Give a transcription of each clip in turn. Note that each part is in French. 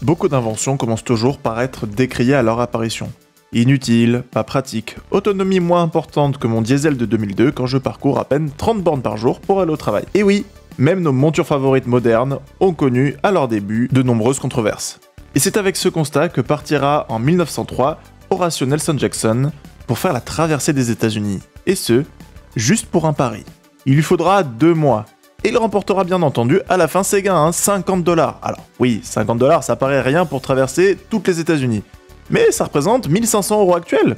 Beaucoup d'inventions commencent toujours par être décriées à leur apparition. Inutile, pas pratique, autonomie moins importante que mon diesel de 2002 quand je parcours à peine 30 bornes par jour pour aller au travail. Et oui, même nos montures favorites modernes ont connu à leur début de nombreuses controverses. Et c'est avec ce constat que partira en 1903 Horatio Nelson Jackson pour faire la traversée des États-Unis. Et ce, juste pour un pari. Il lui faudra 2 mois. Et il remportera bien entendu à la fin ses gains, $50. Alors oui, $50 ça paraît rien pour traverser toutes les États-Unis. Mais ça représente 1500 € actuels.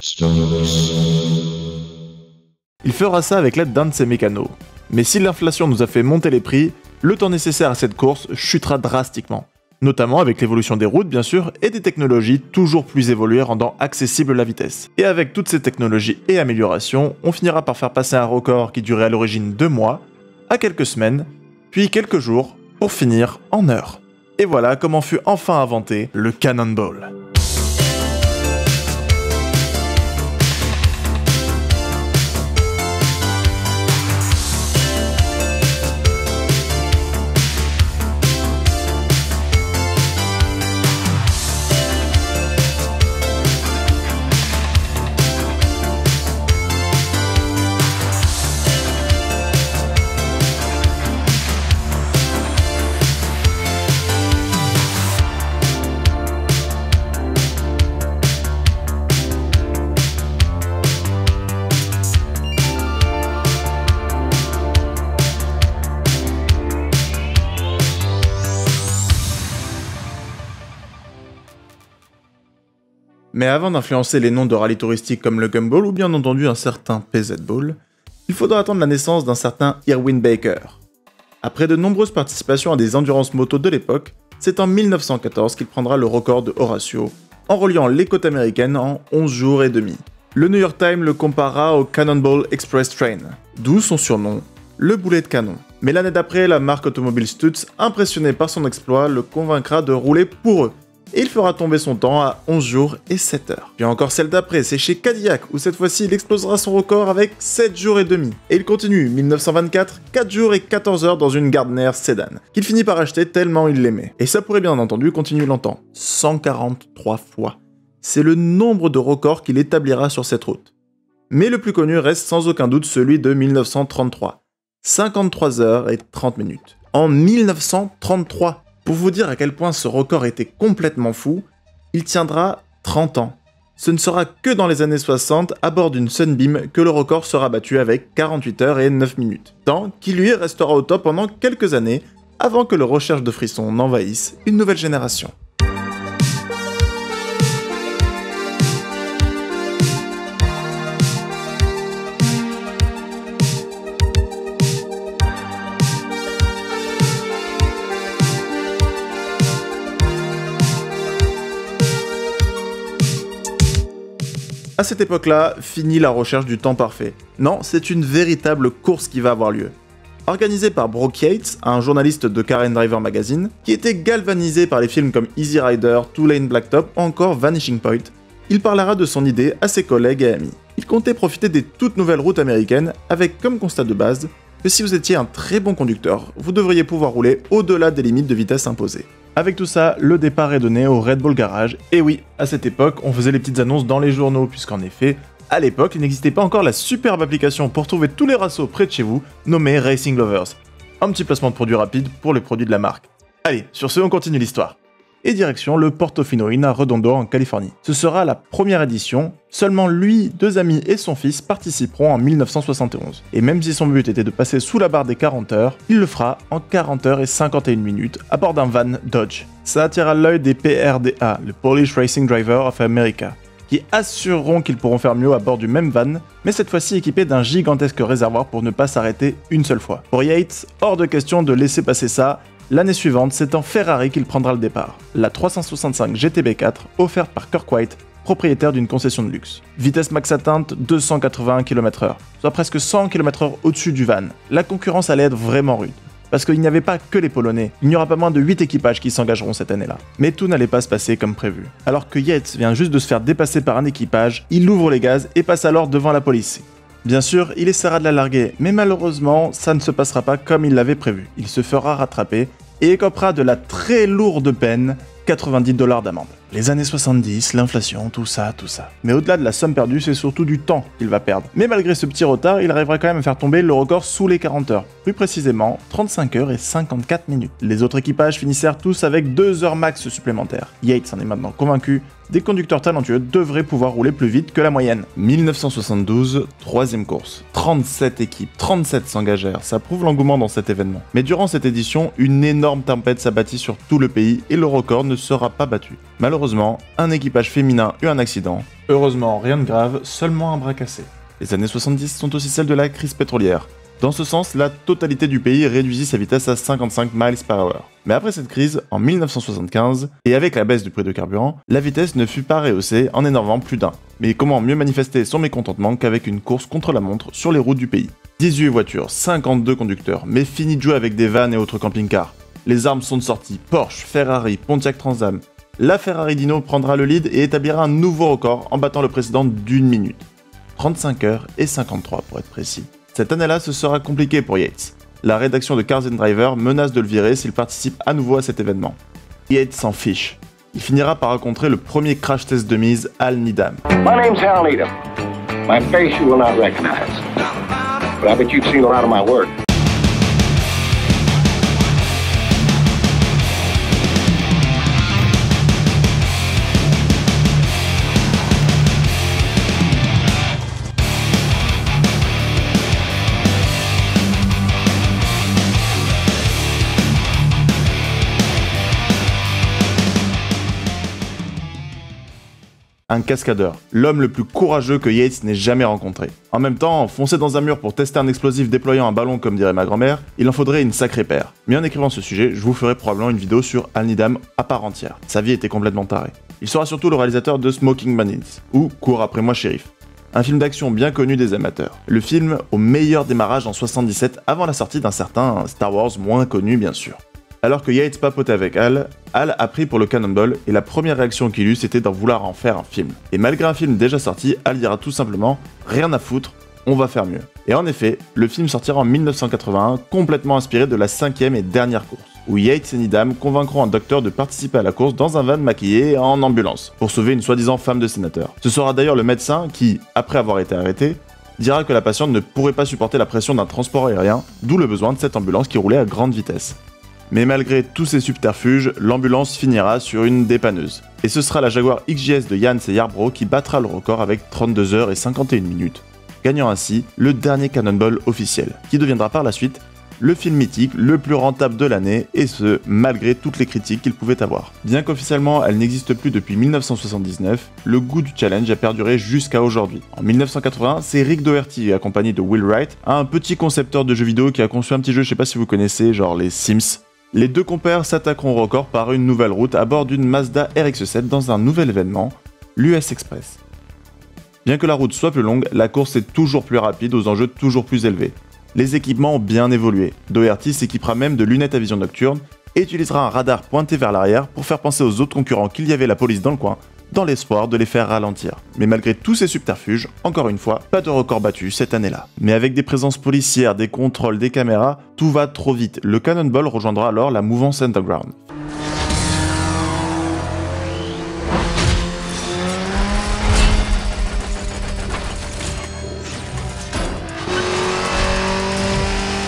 Il fera ça avec l'aide d'un de ses mécanos. Mais si l'inflation nous a fait monter les prix, le temps nécessaire à cette course chutera drastiquement. Notamment avec l'évolution des routes bien sûr, et des technologies toujours plus évoluées rendant accessible la vitesse. Et avec toutes ces technologies et améliorations, on finira par faire passer un record qui durait à l'origine 2 mois, à quelques semaines, puis quelques jours, pour finir en heures. Et voilà comment fut enfin inventé le Cannonball. Mais avant d'influencer les noms de rallyes touristiques comme le Gumball ou bien entendu un certain PZ Ball, il faudra attendre la naissance d'un certain Irwin Baker. Après de nombreuses participations à des endurance moto de l'époque, c'est en 1914 qu'il prendra le record de Horatio, en reliant les côtes américaines en 11 jours et demi. Le New York Times le compara au Cannonball Express Train, d'où son surnom, le boulet de canon. Mais l'année d'après, la marque automobile Stutz, impressionnée par son exploit, le convaincra de rouler pour eux. Et il fera tomber son temps à 11 jours et 7 heures. Puis encore celle d'après, c'est chez Cadillac, où cette fois-ci il explosera son record avec 7 jours et demi. Et il continue, 1924, 4 jours et 14 heures dans une Gardner Sedan, qu'il finit par acheter tellement il l'aimait. Et ça pourrait bien entendu continuer longtemps, 143 fois. C'est le nombre de records qu'il établira sur cette route. Mais le plus connu reste sans aucun doute celui de 1933, 53 heures et 30 minutes. En 1933! Pour vous dire à quel point ce record était complètement fou, il tiendra 30 ans. Ce ne sera que dans les années 60, à bord d'une Sunbeam, que le record sera battu avec 48 heures et 9 minutes. Temps qui lui restera au top pendant quelques années, avant que le recherche de frissons n'envahisse une nouvelle génération. À cette époque-là, finit la recherche du temps parfait. Non, c'est une véritable course qui va avoir lieu. Organisée par Brock Yates, un journaliste de Car and Driver Magazine, qui était galvanisé par les films comme Easy Rider, Two Lane Blacktop ou encore Vanishing Point, il parlera de son idée à ses collègues et amis. Il comptait profiter des toutes nouvelles routes américaines avec comme constat de base que si vous étiez un très bon conducteur, vous devriez pouvoir rouler au-delà des limites de vitesse imposées. Avec tout ça, le départ est donné au Red Bull Garage, et oui, à cette époque, on faisait les petites annonces dans les journaux, puisqu'en effet, à l'époque, il n'existait pas encore la superbe application pour trouver tous les rassos près de chez vous, nommée Racing Lovers. Un petit placement de produit rapide pour les produits de la marque. Allez, sur ce, on continue l'histoire. Et direction le Portofino in Redondo en Californie. Ce sera la première édition, seulement lui, 2 amis et son fils participeront en 1971. Et même si son but était de passer sous la barre des 40 heures, il le fera en 40 heures et 51 minutes à bord d'un van Dodge. Ça attira l'œil des PRDA, le Polish Racing Driver of America, qui assureront qu'ils pourront faire mieux à bord du même van, mais cette fois-ci équipé d'un gigantesque réservoir pour ne pas s'arrêter une seule fois. Pour Yates, hors de question de laisser passer ça. L'année suivante, c'est en Ferrari qu'il prendra le départ, la 365 GTB4 offerte par Kirk White, propriétaire d'une concession de luxe. Vitesse max atteinte 281 km/h, soit presque 100 km/h au-dessus du van. La concurrence allait être vraiment rude, parce qu'il n'y avait pas que les Polonais, il n'y aura pas moins de 8 équipages qui s'engageront cette année-là. Mais tout n'allait pas se passer comme prévu. Alors que Yates vient juste de se faire dépasser par un équipage, il ouvre les gaz et passe alors devant la police. Bien sûr, il essaiera de la larguer, mais malheureusement, ça ne se passera pas comme il l'avait prévu. Il se fera rattraper et écopera de la très lourde peine 90 $ d'amende. Les années 70, l'inflation, tout ça. Mais au-delà de la somme perdue, c'est surtout du temps qu'il va perdre. Mais malgré ce petit retard, il arrivera quand même à faire tomber le record sous les 40 heures. Plus précisément, 35 heures et 54 minutes. Les autres équipages finissèrent tous avec 2 heures max supplémentaires. Yates en est maintenant convaincu, des conducteurs talentueux devraient pouvoir rouler plus vite que la moyenne. 1972, troisième course. 37 équipes, 37 s'engagèrent, ça prouve l'engouement dans cet événement. Mais durant cette édition, une énorme tempête s'abattit sur tout le pays et le record ne sera pas battu. Malheureusement, un équipage féminin eut un accident. Heureusement, rien de grave, seulement un bras cassé. Les années 70 sont aussi celles de la crise pétrolière. Dans ce sens, la totalité du pays réduisit sa vitesse à 55 miles par heure. Mais après cette crise, en 1975, et avec la baisse du prix de carburant, la vitesse ne fut pas rehaussée en énervant plus d'un. Mais comment mieux manifester son mécontentement qu'avec une course contre la montre sur les routes du pays. 18 voitures, 52 conducteurs, mais fini de jouer avec des vannes et autres camping-cars. Les armes sont de sortie, Porsche, Ferrari, Pontiac Trans Am. La Ferrari Dino prendra le lead et établira un nouveau record en battant le précédent d'1 minute. 35 heures et 53 pour être précis. Cette année-là, ce sera compliqué pour Yates. La rédaction de Cars and Driver menace de le virer s'il participe à nouveau à cet événement. Yates s'en fiche. Il finira par rencontrer le premier crash test de mise, Al Needham. My name's Hal Needham. My face you will not recognize. But I bet you've seen a lot of my work. Un cascadeur, l'homme le plus courageux que Yates n'ait jamais rencontré. En même temps, foncer dans un mur pour tester un explosif déployant un ballon comme dirait ma grand-mère, il en faudrait une sacrée paire. Mais en écrivant ce sujet, je vous ferai probablement une vidéo sur Al Needham à part entière. Sa vie était complètement tarée. Il sera surtout le réalisateur de Smoking Bandits, ou Cours après moi shérif. Un film d'action bien connu des amateurs. Le film au meilleur démarrage en 77 avant la sortie d'un certain Star Wars moins connu bien sûr. Alors que Yates papotait avec Al a pris pour le Cannonball et la première réaction qu'il eut c'était d'en vouloir en faire un film. Et malgré un film déjà sorti, Al dira tout simplement « rien à foutre, on va faire mieux ». Et en effet, le film sortira en 1981 complètement inspiré de la 5e et dernière course, où Yates et Needham convaincront un docteur de participer à la course dans un van maquillé en ambulance, pour sauver une soi-disant femme de sénateur. Ce sera d'ailleurs le médecin qui, après avoir été arrêté, dira que la patiente ne pourrait pas supporter la pression d'un transport aérien, d'où le besoin de cette ambulance qui roulait à grande vitesse. Mais malgré tous ces subterfuges, l'ambulance finira sur une dépanneuse. Et ce sera la Jaguar XJS de Jans et Yarbrough qui battra le record avec 32 heures et 51 minutes, gagnant ainsi le dernier Cannonball officiel, qui deviendra par la suite le film mythique le plus rentable de l'année, et ce, malgré toutes les critiques qu'il pouvait avoir. Bien qu'officiellement elle n'existe plus depuis 1979, le goût du challenge a perduré jusqu'à aujourd'hui. En 1980, c'est Rick Doherty, accompagné de Will Wright, un petit concepteur de jeux vidéo qui a conçu un petit jeu, je sais pas si vous connaissez, genre les Sims. Les deux compères s'attaqueront au record par une nouvelle route à bord d'une Mazda RX-7 dans un nouvel événement, l'US Express. Bien que la route soit plus longue, la course est toujours plus rapide aux enjeux toujours plus élevés. Les équipements ont bien évolué. Doherty s'équipera même de lunettes à vision nocturne et utilisera un radar pointé vers l'arrière pour faire penser aux autres concurrents qu'il y avait la police dans le coin, dans l'espoir de les faire ralentir. Mais malgré tous ces subterfuges, encore une fois, pas de record battu cette année-là. Mais avec des présences policières, des contrôles, des caméras, tout va trop vite. Le Cannonball rejoindra alors la mouvance underground.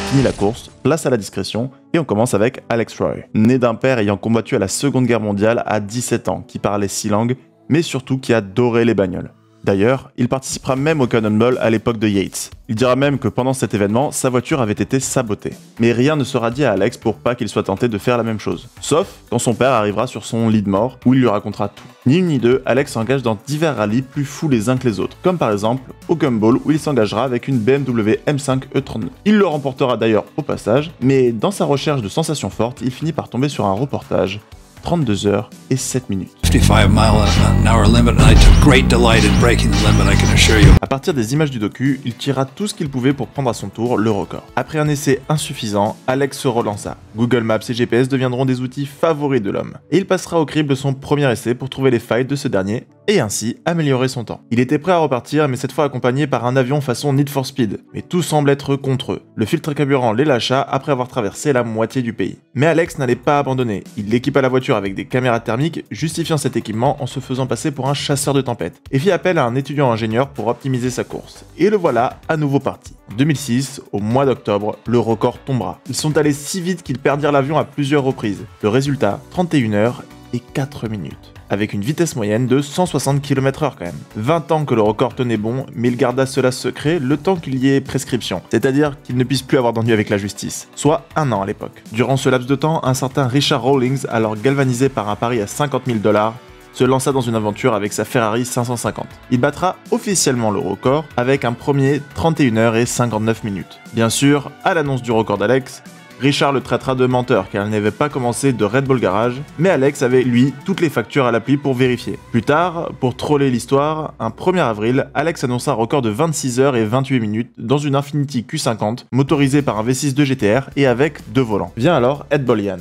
Fini la course, place à la discrétion, et on commence avec Alex Roy, né d'un père ayant combattu à la Seconde Guerre mondiale à 17 ans, qui parlait 6 langues, mais surtout qui adorait les bagnoles. D'ailleurs, il participera même au Cannonball à l'époque de Yates. Il dira même que pendant cet événement, sa voiture avait été sabotée. Mais rien ne sera dit à Alex pour pas qu'il soit tenté de faire la même chose. Sauf quand son père arrivera sur son lit de mort, où il lui racontera tout. Ni une ni deux, Alex s'engage dans divers rallyes plus fous les uns que les autres, comme par exemple au Gumball où il s'engagera avec une BMW M5 E39. Il le remportera d'ailleurs au passage, mais dans sa recherche de sensations fortes, il finit par tomber sur un reportage, 32 heures et 7 minutes. 55 mph limit, and I took great delight in breaking the limit, I can assure you. À partir des images du docu, il tira tout ce qu'il pouvait pour prendre à son tour le record. Après un essai insuffisant, Alex se relança. Google Maps et GPS deviendront des outils favoris de l'homme. Et il passera au crible son premier essai pour trouver les failles de ce dernier et ainsi améliorer son temps. Il était prêt à repartir, mais cette fois accompagné par un avion façon Need for Speed. Mais tout semble être contre eux. Le filtre carburant les lâcha après avoir traversé la moitié du pays. Mais Alex n'allait pas abandonner. Il équipa la voiture avec des caméras thermiques, justifiant cet équipement en se faisant passer pour un chasseur de tempête, et fit appel à un étudiant ingénieur pour optimiser sa course. Et le voilà à nouveau parti. En 2006, au mois d'octobre, le record tombera. Ils sont allés si vite qu'ils perdirent l'avion à plusieurs reprises. Le résultat, 31 heures et 4 minutes. Avec une vitesse moyenne de 160 km/h quand même. 20 ans que le record tenait bon, mais il garda cela secret le temps qu'il y ait prescription, c'est-à-dire qu'il ne puisse plus avoir d'ennui avec la justice, soit 1 an à l'époque. Durant ce laps de temps, un certain Richard Rawlings, alors galvanisé par un pari à 50 000 $, se lança dans une aventure avec sa Ferrari 550. Il battra officiellement le record avec un premier 31 heures et 59 minutes. Bien sûr, à l'annonce du record d'Alex, Richard le traitera de menteur car il n'avait pas commencé de Red Bull Garage, mais Alex avait lui toutes les factures à l'appui pour vérifier. Plus tard, pour troller l'histoire, un 1er avril, Alex annonça un record de 26 heures et 28 minutes dans une Infiniti Q50 motorisée par un V6 de GTR et avec 2 volants. Vient alors Ed Bolian.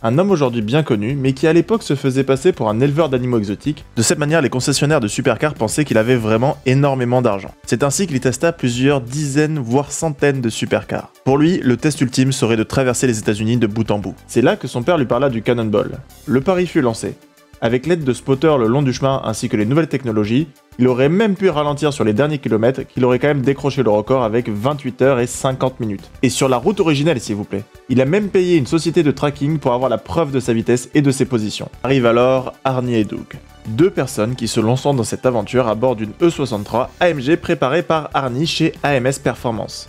Un homme aujourd'hui bien connu, mais qui à l'époque se faisait passer pour un éleveur d'animaux exotiques. De cette manière, les concessionnaires de supercars pensaient qu'il avait vraiment énormément d'argent. C'est ainsi qu'il y testa plusieurs dizaines, voire centaines de supercars. Pour lui, le test ultime serait de traverser les États-Unis de bout en bout. C'est là que son père lui parla du Cannonball. Le pari fut lancé. Avec l'aide de spotters le long du chemin ainsi que les nouvelles technologies, il aurait même pu ralentir sur les derniers kilomètres qu'il aurait quand même décroché le record avec 28 heures et 50 minutes. Et sur la route originelle s'il vous plaît. Il a même payé une société de tracking pour avoir la preuve de sa vitesse et de ses positions. Arrive alors Arnie et Doug. 2 personnes qui se lanceront dans cette aventure à bord d'une E63 AMG préparée par Arnie chez AMS Performance.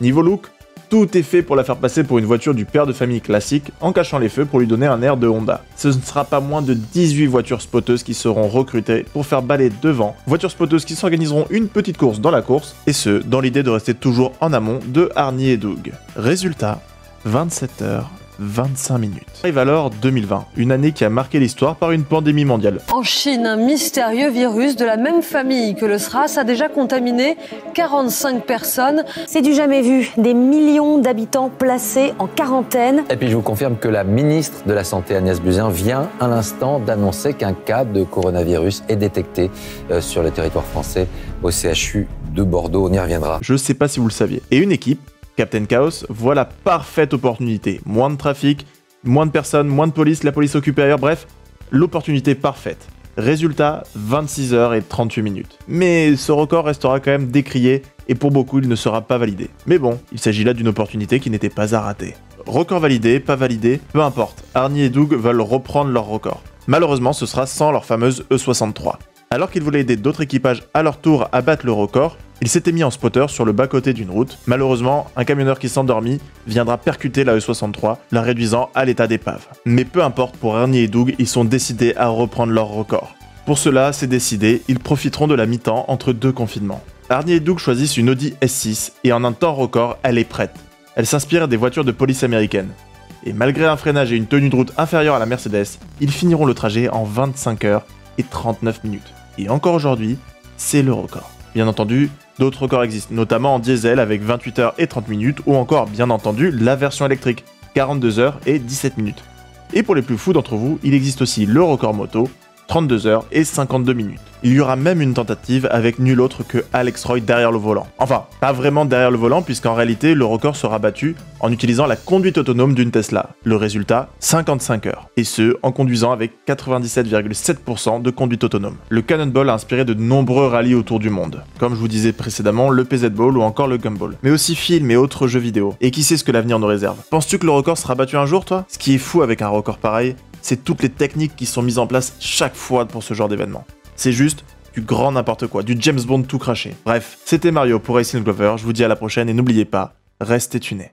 Niveau look, tout est fait pour la faire passer pour une voiture du père de famille classique en cachant les feux pour lui donner un air de Honda. Ce ne sera pas moins de 18 voitures spotteuses qui seront recrutées pour faire balayer devant, voitures spotteuses qui s'organiseront une petite course dans la course, et ce, dans l'idée de rester toujours en amont de Arnie et Doug. Résultat, 27 heures 25 minutes. Arrive alors 2020, une année qui a marqué l'histoire par une pandémie mondiale. En Chine, un mystérieux virus de la même famille que le SRAS a déjà contaminé 45 personnes. C'est du jamais vu, des millions d'habitants placés en quarantaine. Et puis je vous confirme que la ministre de la Santé Agnès Buzyn vient à l'instant d'annoncer qu'un cas de coronavirus est détecté sur le territoire français au CHU de Bordeaux. On y reviendra. Je sais pas si vous le saviez. Et une équipe, Captain Chaos, voit la parfaite opportunité. Moins de trafic, moins de personnes, moins de police, la police occupée ailleurs, bref, l'opportunité parfaite. Résultat, 26 heures et 38 minutes. Mais ce record restera quand même décrié et pour beaucoup il ne sera pas validé. Mais bon, il s'agit là d'une opportunité qui n'était pas à rater. Record validé, pas validé, peu importe. Arnie et Doug veulent reprendre leur record. Malheureusement, ce sera sans leur fameuse E63. Alors qu'ils voulaient aider d'autres équipages à leur tour à battre le record, ils s'étaient mis en spotter sur le bas-côté d'une route. Malheureusement, un camionneur qui s'endormit viendra percuter la E63, la réduisant à l'état d'épave. Mais peu importe, pour Arnie et Doug, ils sont décidés à reprendre leur record. Pour cela, c'est décidé, ils profiteront de la mi-temps entre 2 confinements. Arnie et Doug choisissent une Audi S6 et en un temps record, elle est prête. Elle s'inspire des voitures de police américaines. Et malgré un freinage et une tenue de route inférieure à la Mercedes, ils finiront le trajet en 25 heures et 39 minutes. Et encore aujourd'hui, c'est le record. Bien entendu, d'autres records existent, notamment en diesel avec 28 heures et 30 minutes, ou encore, bien entendu, la version électrique, 42 heures et 17 minutes. Et pour les plus fous d'entre vous, il existe aussi le record moto, 32 heures et 52 minutes. Il y aura même une tentative avec nul autre que Alex Roy derrière le volant. Enfin, pas vraiment derrière le volant puisqu'en réalité le record sera battu en utilisant la conduite autonome d'une Tesla. Le résultat, 55 heures. Et ce, en conduisant avec 97,7% de conduite autonome. Le Cannonball a inspiré de nombreux rallyes autour du monde. Comme je vous disais précédemment, le PZ Ball ou encore le Gumball. Mais aussi films et autres jeux vidéo. Et qui sait ce que l'avenir nous réserve. Penses-tu que le record sera battu un jour, toi? Ce qui est fou avec un record pareil, c'est toutes les techniques qui sont mises en place chaque fois pour ce genre d'événement. C'est juste du grand n'importe quoi, du James Bond tout craché. Bref, c'était Mario pour Racing Glover, je vous dis à la prochaine et n'oubliez pas, restez tunés.